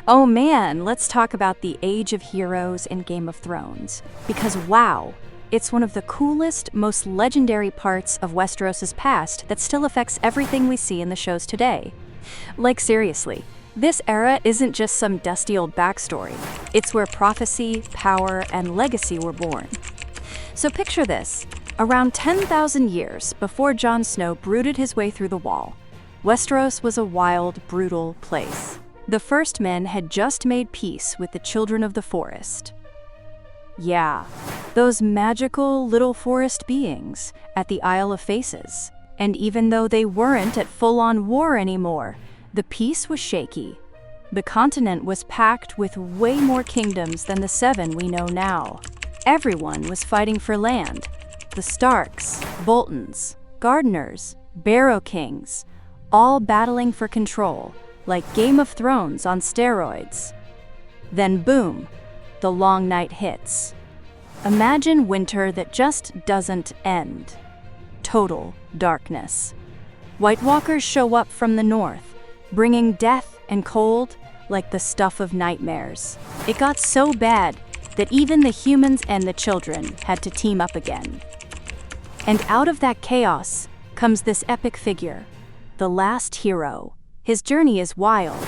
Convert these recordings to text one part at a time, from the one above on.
Oh man, let's talk about the Age of Heroes in Game of Thrones. Because wow, it's one of the coolest, most legendary parts of Westeros' past that still affects everything we see in the shows today. Like seriously, this era isn't just some dusty old backstory. It's where prophecy, power, and legacy were born. So picture this. Around 10,000 years before Jon Snow brooded his way through the Wall, Westeros was a wild, brutal place. The first men had just made peace with the Children of the Forest. Yeah, those magical little forest beings at the Isle of Faces. And even though they weren't at full-on war anymore, the peace was shaky. The continent was packed with way more kingdoms than the 7 we know now. Everyone was fighting for land. The Starks, Boltons, Gardeners, Barrow Kings, all battling for control, like Game of Thrones on steroids. Then boom, the long night hits. Imagine winter that just doesn't end. Total darkness. White Walkers show up from the north, bringing death and cold like the stuff of nightmares. It got so bad that even the humans and the children had to team up again. And out of that chaos comes this epic figure, the last hero. His journey is wild,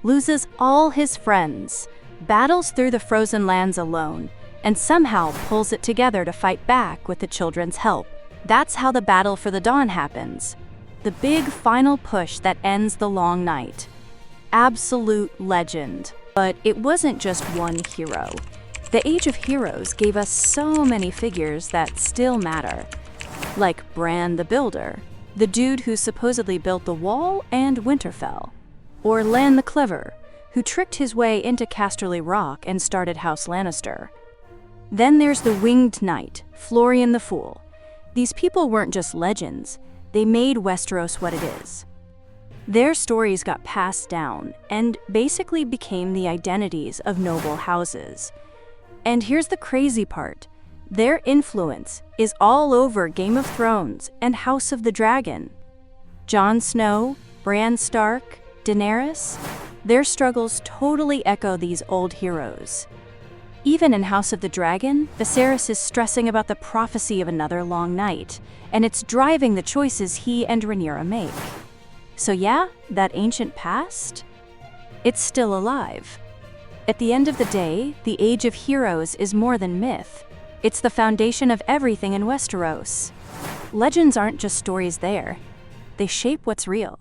loses all his friends, battles through the frozen lands alone, and somehow pulls it together to fight back with the children's help. That's how the Battle for the Dawn happens. The big final push that ends the long night. Absolute legend. But it wasn't just one hero. The Age of Heroes gave us so many figures that still matter. Like Bran the Builder, the dude who supposedly built the Wall and Winterfell. Or Lan the Clever, who tricked his way into Casterly Rock and started House Lannister. Then there's the Winged Knight, Florian the Fool. These people weren't just legends, they made Westeros what it is. Their stories got passed down and basically became the identities of noble houses. And here's the crazy part. Their influence is all over Game of Thrones and House of the Dragon. Jon Snow, Bran Stark, Daenerys, their struggles totally echo these old heroes. Even in House of the Dragon, Viserys is stressing about the prophecy of another long night, and it's driving the choices he and Rhaenyra make. So yeah, that ancient past? It's still alive. At the end of the day, the Age of Heroes is more than myth. It's the foundation of everything in Westeros. Legends aren't just stories there. They shape what's real.